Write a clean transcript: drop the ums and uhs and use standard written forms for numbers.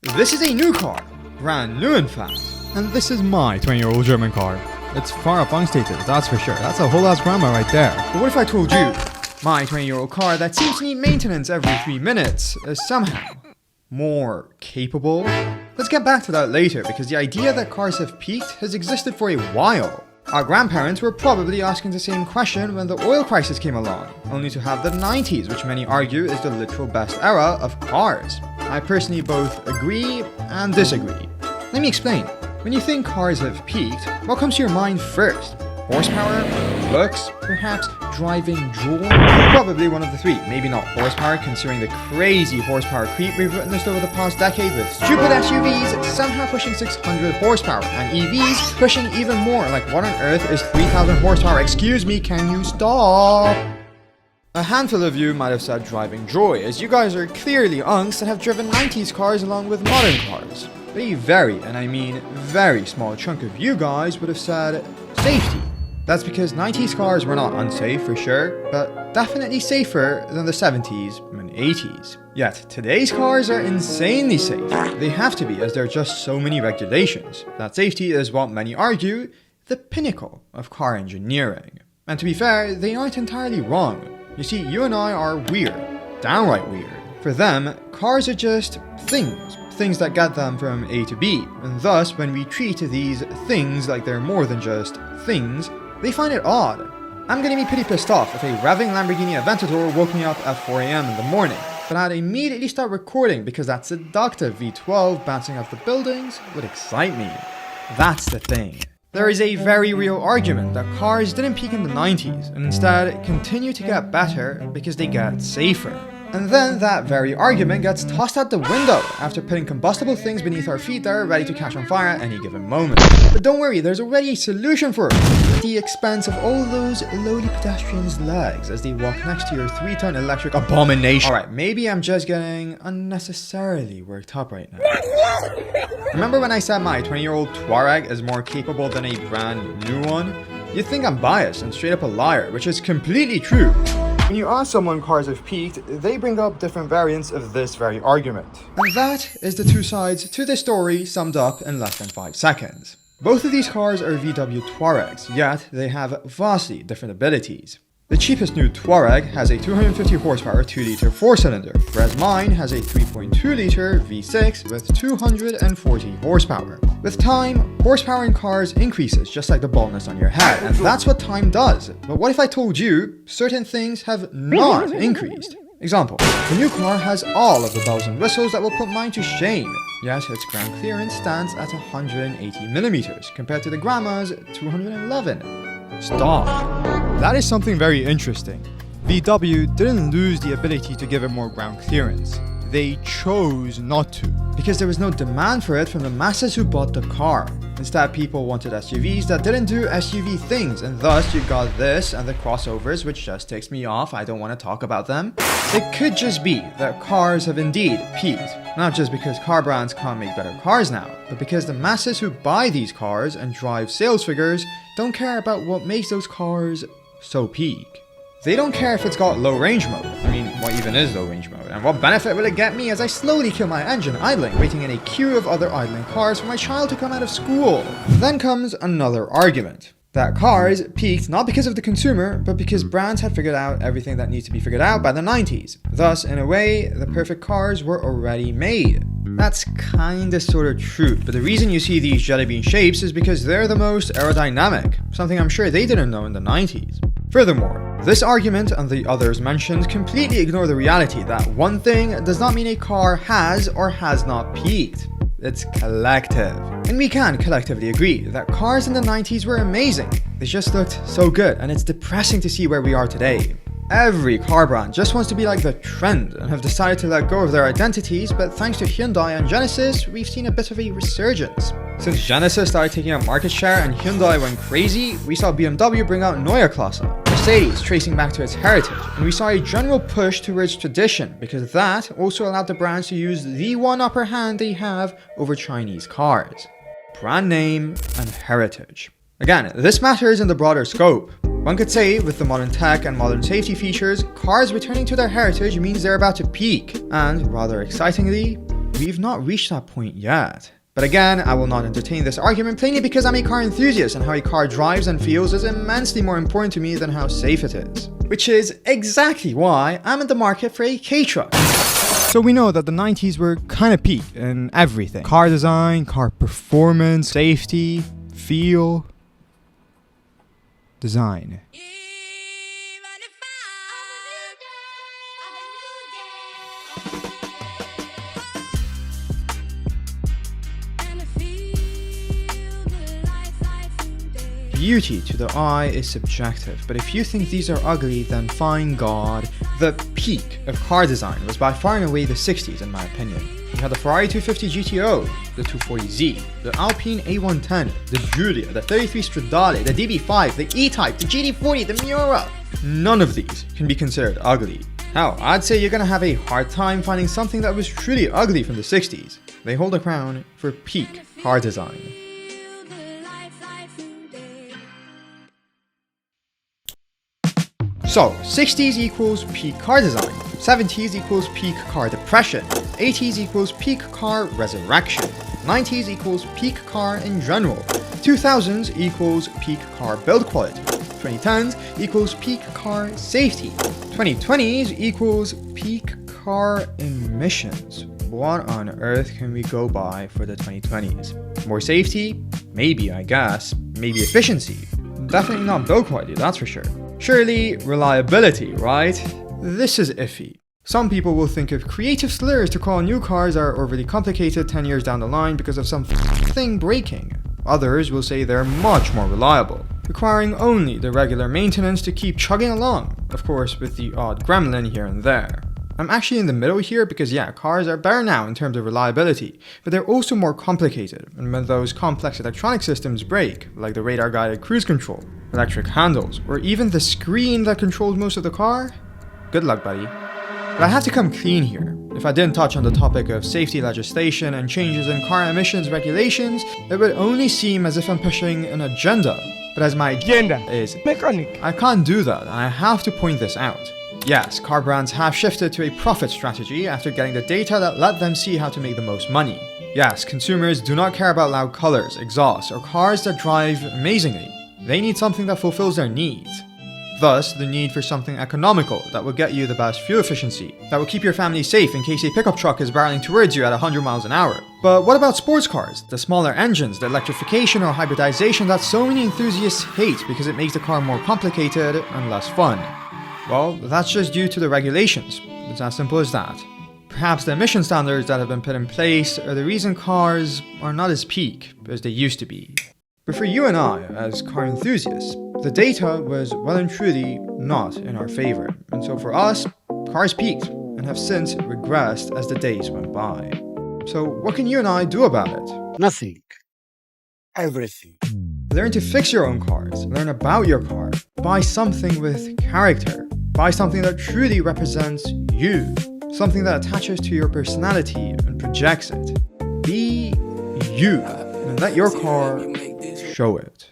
This is a new car, brand new in fact. And this is my 20-year-old German car. It's far up status, that's for sure. That's a whole ass grandma right there. But what if I told you, my 20-year-old car that seems to need maintenance every 3 minutes is somehow more capable? Let's get back to that later, because the idea that cars have peaked has existed for a while. Our grandparents were probably asking the same question when the oil crisis came along, only to have the 90s, which many argue is the literal best era of cars. I personally both agree and disagree. Let me explain. When you think cars have peaked, what comes to your mind first? Horsepower? Looks? Perhaps driving joy? Probably one of the three. Maybe not horsepower, considering the crazy horsepower creep we've witnessed over the past decade, with stupid SUVs somehow pushing 600 horsepower and EVs pushing even more. Like, what on earth is 3000 horsepower? Excuse me, can you stop? A handful of you might have said driving joy, as you guys are clearly unks that have driven 90s cars along with modern cars. But a very, and I mean very small chunk of you guys would have said safety. That's because 90s cars were not unsafe for sure, but definitely safer than the 70s and 80s. Yet, today's cars are insanely safe. They have to be, as there are just so many regulations. That safety is what many argue the pinnacle of car engineering. And to be fair, they aren't entirely wrong. You see, you and I are weird. Downright weird. For them, cars are just things that get them from A to B, and thus when we treat these things like they're more than just things, they find it odd. I'm gonna be pretty pissed off if a revving Lamborghini Aventador woke me up at 4 AM in the morning, but I'd immediately start recording because that seductive V12 bouncing off the buildings would excite me. That's the thing. There is a very real argument that cars didn't peak in the 90s and instead continue to get better because they get safer. And then that very argument gets tossed out the window after putting combustible things beneath our feet that are ready to catch on fire at any given moment. But don't worry, there's already a solution for it, at the expense of all those lowly pedestrians' legs as they walk next to your 3-ton electric abomination. Alright, maybe I'm just getting unnecessarily worked up right now. Remember when I said my 20-year-old Touareg is more capable than a brand new one? You'd think I'm biased and straight up a liar, which is completely true. When you ask someone cars have peaked, they bring up different variants of this very argument. And that is the two sides to this story summed up in less than 5 seconds. Both of these cars are VW Touaregs, yet they have vastly different abilities. The cheapest new Touareg has a 250 horsepower 2-liter 4-cylinder, whereas mine has a 3.2-liter V6 with 240 horsepower. With time, horsepower in cars increases just like the baldness on your head, and that's what time does. But what if I told you certain things have not increased? Example, the new car has all of the bells and whistles that will put mine to shame, yet its ground clearance stands at 180 millimeters compared to the grandma's 211. Stop. That is something very interesting. VW didn't lose the ability to give it more ground clearance. They chose not to, because there was no demand for it from the masses who bought the car. Instead, people wanted SUVs that didn't do SUV things, and thus you got this and the crossovers, which just takes me off. I don't want to talk about them. It could just be that cars have indeed peaked, not just because car brands can't make better cars now, but because the masses who buy these cars and drive sales figures don't care about what makes those cars so peak. They don't care if it's got low range mode. I mean, what even is low range mode? And what benefit will it get me as I slowly kill my engine idling, waiting in a queue of other idling cars for my child to come out of school? Then comes another argument. That cars peaked not because of the consumer, but because brands had figured out everything that needs to be figured out by the 90s. Thus, in a way, the perfect cars were already made. That's kinda sorta true, but the reason you see these jelly bean shapes is because they're the most aerodynamic, something I'm sure they didn't know in the 90s. Furthermore, this argument and the others mentioned completely ignore the reality that one thing does not mean a car has or has not peaked. It's collective. And we can collectively agree that cars in the 90s were amazing. They just looked so good, and it's depressing to see where we are today. Every car brand just wants to be like the trend and have decided to let go of their identities, but thanks to Hyundai and Genesis, we've seen a bit of a resurgence. Since Genesis started taking up market share and Hyundai went crazy, we saw BMW bring out Neue Klasse, Mercedes tracing back to its heritage, and we saw a general push towards tradition because that also allowed the brands to use the one upper hand they have over Chinese cars: brand name and heritage. Again, this matters in the broader scope. One could say, with the modern tech and modern safety features, cars returning to their heritage means they're about to peak, and rather excitingly, we've not reached that point yet. But again, I will not entertain this argument plainly because I'm a car enthusiast and how a car drives and feels is immensely more important to me than how safe it is. Which is exactly why I'm in the market for a K-Truck. So we know that the 90s were kind of peak in everything. Car design, car performance, safety, feel, design. Beauty to the eye is subjective, but if you think these are ugly, then fine God. The peak of car design was by far and away the 60s in my opinion. You had the Ferrari 250 GTO, the 240Z, the Alpine A110, the Giulia, the 33 Stradale, the DB5, the E-Type, the GT40, the Miura. None of these can be considered ugly. Hell, I'd say you're gonna have a hard time finding something that was truly ugly from the 60s. They hold a crown for peak car design. So, 60s equals peak car design, 70s equals peak car depression, 80s equals peak car resurrection, 90s equals peak car in general, 2000s equals peak car build quality, 2010s equals peak car safety, 2020s equals peak car emissions. What on earth can we go by for the 2020s? More safety? Maybe, I guess. Maybe efficiency. Definitely not build quality, that's for sure. Surely, reliability, right? This is iffy. Some people will think of creative slurs to call new cars are overly complicated 10 years down the line because of some thing breaking. Others will say they're much more reliable, requiring only the regular maintenance to keep chugging along, of course with the odd gremlin here and there. I'm actually in the middle here because yeah, cars are better now in terms of reliability, but they're also more complicated, and when those complex electronic systems break, like the radar-guided cruise control, electric handles, or even the screen that controls most of the car, good luck, buddy. But I have to come clean here. If I didn't touch on the topic of safety legislation and changes in car emissions regulations, it would only seem as if I'm pushing an agenda. But as my agenda is mechanic, I can't do that, and I have to point this out. Yes, car brands have shifted to a profit strategy after getting the data that let them see how to make the most money. Yes, consumers do not care about loud colors, exhausts, or cars that drive amazingly. They need something that fulfills their needs. Thus, the need for something economical that will get you the best fuel efficiency, that will keep your family safe in case a pickup truck is barreling towards you at 100 miles an hour. But what about sports cars? The smaller engines, the electrification or hybridization that so many enthusiasts hate because it makes the car more complicated and less fun. Well, that's just due to the regulations. It's as simple as that. Perhaps the emission standards that have been put in place are the reason cars are not as peak as they used to be. But for you and I, as car enthusiasts, the data was well and truly not in our favor. And so for us, cars peaked and have since regressed as the days went by. So what can you and I do about it? Nothing. Everything. Learn to fix your own cars. Learn about your car. Buy something with character. Buy something that truly represents you. Something that attaches to your personality and projects it. Be you. And let your car show it.